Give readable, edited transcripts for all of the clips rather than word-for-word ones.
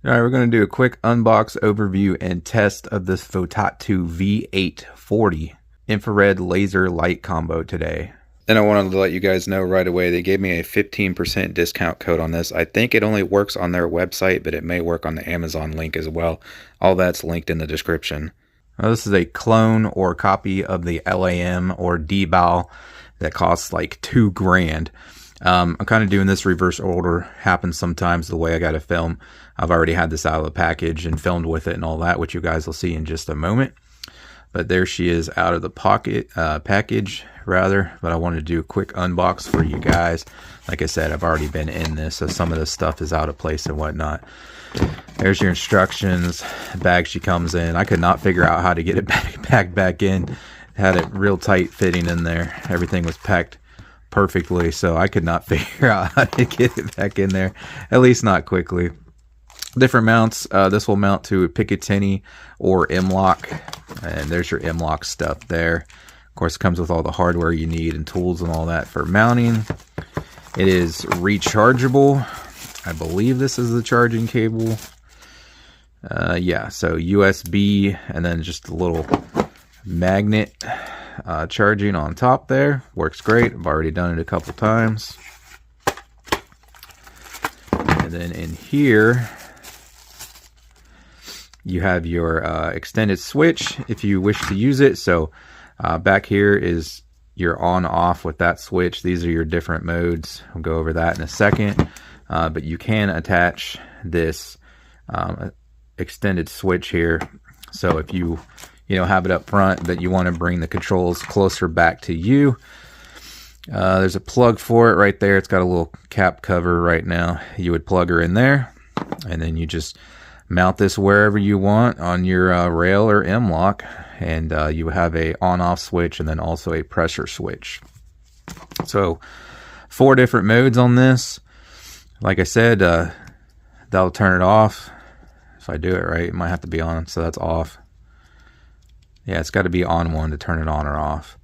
All right, we're going to do a quick unbox, overview, and test of this Votatu V840 infrared laser light combo today. And I wanted to let you guys know right away, they gave me a 15% discount code on this. I think it only works on their website, but it may work on the Amazon link as well. All that's linked in the description. Now, this is a clone or copy of the LAM or D-BAL that costs like $2,000. I'm kind of doing this reverse order. Happens sometimes the way I got to film. I've already had this out of the package and filmed with it and all that, which you guys will see in just a moment. But there she is out of the package rather. But I wanted to do a quick unbox for you guys. Like I said, I've already been in this, so some of this stuff is out of place and whatnot. There's your instructions, the bag she comes in. I could not figure out how to get it packed back in. Had it real tight fitting in there. Everything was packed perfectly, so I could not figure out how to get it back in there, at least not quickly. Different mounts. This will mount to a Picatinny or M-LOK, and there's your M-LOK stuff there. Of course, it comes with all the hardware you need and tools and all that for mounting. It is rechargeable. I believe this is the charging cable. Yeah, so USB and then just a little magnet charging on top there. Works great. I've already done it a couple times. And then in here you have your extended switch if you wish to use it. So back here is your on off with that switch. These are your different modes. I'll go over that in a second. But you can attach this extended switch here. So if you have it up front that you want to bring the controls closer back to you, there's a plug for it right there. It's got a little cap cover right now. You would plug her in there, and then you just mount this wherever you want on your rail or M-LOK, and you have a on-off switch and then also a pressure switch. So 4 different modes on this. Like I said, that'll turn it off. If I do it right, it might have to be on, so that's off. Yeah, it's got to be on one to turn it on or off.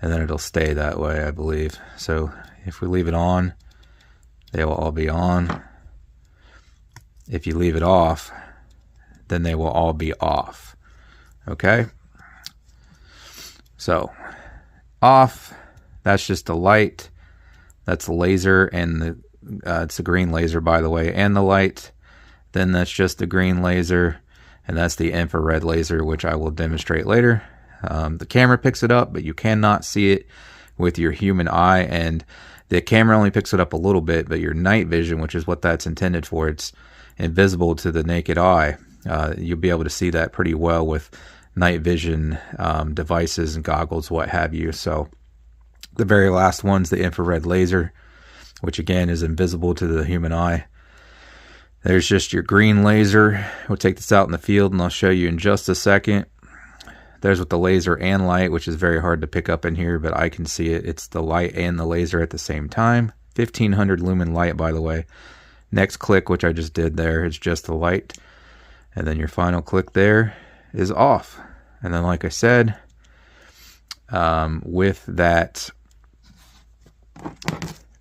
And then it'll stay that way, I believe. So if we leave it on, they will all be on. If you leave it off, then they will all be off. Okay? So, off, that's just the light. That's the laser, and the it's a green laser, by the way, and the light. Then that's just the green laser, and that's the infrared laser, which I will demonstrate later. The camera picks it up, but you cannot see it with your human eye, and the camera only picks it up a little bit, but your night vision, which is what that's intended for, it's invisible to the naked eye. You'll be able to see that pretty well with night vision devices and goggles, what have you. So the very last one's the infrared laser, which again is invisible to the human eye. There's just your green laser. We'll take this out in the field and I'll show you in just a second. There's with the laser and light, which is very hard to pick up in here, but I can see it. It's the light and the laser at the same time. 1500 lumen light, by the way. Next click, which I just did there, is just the light. And then your final click there is off. And then, like I said, with that,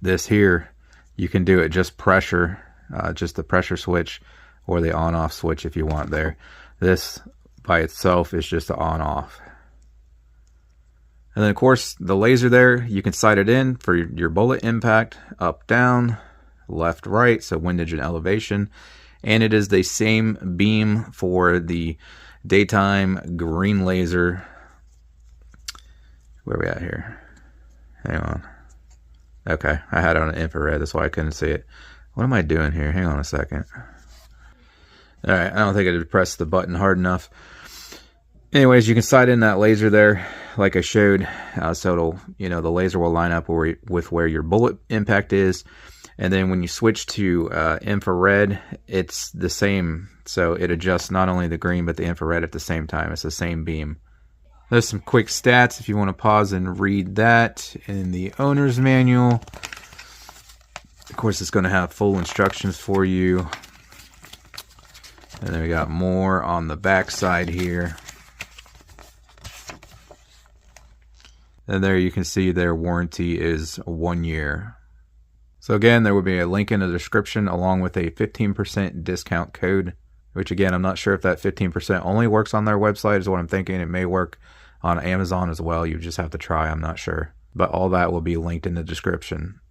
this here, you can do it just pressure, just the pressure switch or the on-off switch if you want there. This by itself is just the on-off. And then, of course, the laser there, you can sight it in for your bullet impact, up, down, left, right, so windage and elevation. And it is the same beam for the daytime green laser. Where are we at here? Hang on. Okay, I had it on an infrared, that's why I couldn't see it. What am I doing here? Hang on a second. Alright, I don't think I did press the button hard enough. Anyways, you can sight in that laser there, like I showed. So it'll, the laser will line up with where your bullet impact is. And then when you switch to infrared, it's the same. So it adjusts not only the green, but the infrared at the same time. It's the same beam. There's some quick stats if you want to pause and read that in the owner's manual. Of course, it's going to have full instructions for you. And then we got more on the back side here. And there you can see their warranty is 1 year. So again, there will be a link in the description along with a 15% discount code, which again, I'm not sure if that 15% only works on their website is what I'm thinking. It may work on Amazon as well. You just have to try, I'm not sure. But all that will be linked in the description.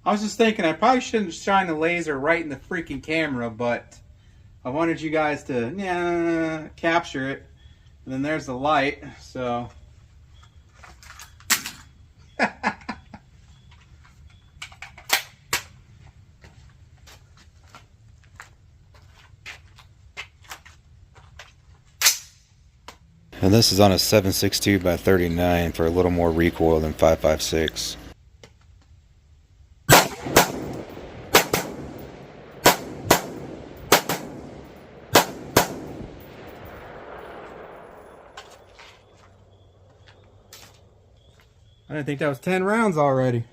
I was just thinking I probably shouldn't shine the laser right in the freaking camera, but I wanted you guys to capture it. And then there's the light, so. And this is on a 7.62 by 39 for a little more recoil than 5.56. I didn't think that was 10 rounds already.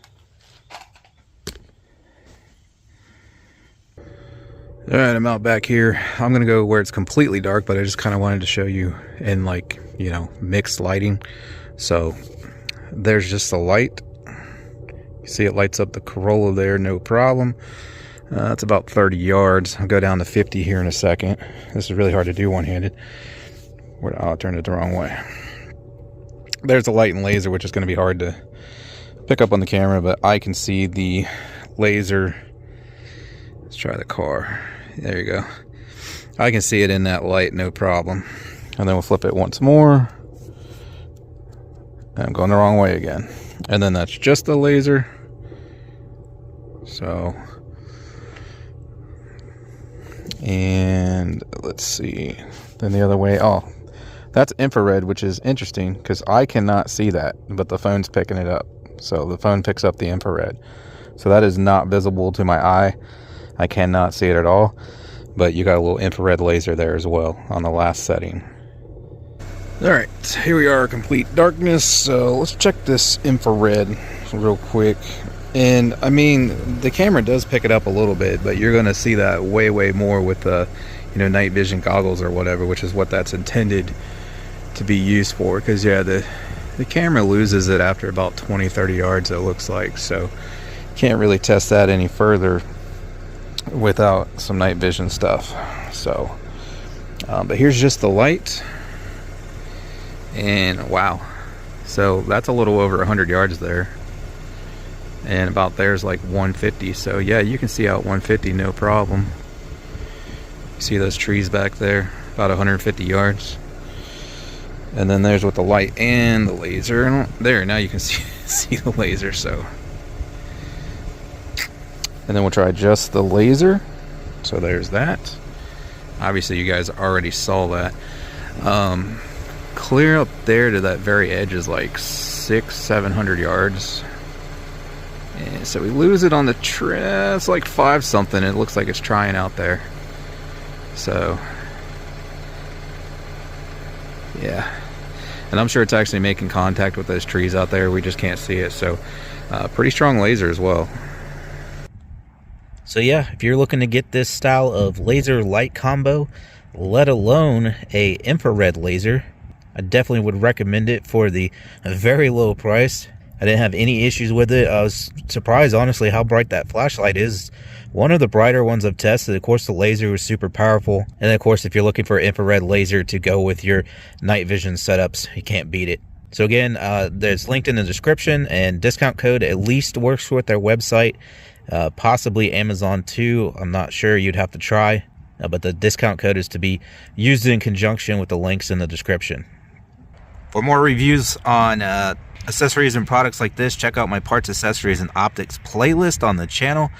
Alright, I'm out back here. I'm going to go where it's completely dark, but I just kind of wanted to show you in, like, you know, mixed lighting. So, there's just the light. You see it lights up the Corolla there, no problem. It's about 30 yards. I'll go down to 50 here in a second. This is really hard to do one-handed. I'll turn it the wrong way. There's the light and laser, which is going to be hard to pick up on the camera, but I can see the laser. Let's try the car. There you go. I can see it in that light, no problem. And then we'll flip it once more. And I'm going the wrong way again. And then that's just the laser. So, and let's see. Then the other way. Oh, that's infrared, which is interesting because I cannot see that, but the phone's picking it up. So the phone picks up the infrared. So that is not visible to my eye. I cannot see it at all. But you got a little infrared laser there as well on the last setting. Alright, here we are, complete darkness. So let's check this infrared real quick. And I mean, the camera does pick it up a little bit, but you're going to see that way more with the, you know, night vision goggles or whatever, which is what that's intended to be used for. Because yeah, the camera loses it after about 20-30 yards, it looks like. So can't really test that any further without some night vision stuff. So but here's just the light, and wow, so that's a little over 100 yards there, and about there's like 150. So yeah, you can see out 150 no problem. You see those trees back there, about 150 yards. And then there's with the light and the laser there. Now you can see the laser. So, and then we'll try just the laser. So there's that. Obviously you guys already saw that. Clear up there to that very edge is like 600-700 yards. And so we lose it on the it's like 5 something. It looks like it's trying out there. So yeah, and I'm sure it's actually making contact with those trees out there. We just can't see it. So pretty strong laser as well. So yeah, if you're looking to get this style of laser light combo, let alone a infrared laser, I definitely would recommend it for the very low price. I didn't have any issues with it. I was surprised, honestly, how bright that flashlight is. One of the brighter ones I've tested. Of course, the laser was super powerful. And then, of course, if you're looking for infrared laser to go with your night vision setups, you can't beat it. So again, there's linked in the description, and discount code at least works with their website. Possibly Amazon too. I'm not sure. You'd have to try. But the discount code is to be used in conjunction with the links in the description. For more reviews on accessories and products like this, check out my parts, accessories, and optics playlist on the channel.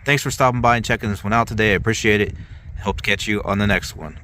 Thanks for stopping by and checking this one out today. I appreciate it. Hope to catch you on the next one.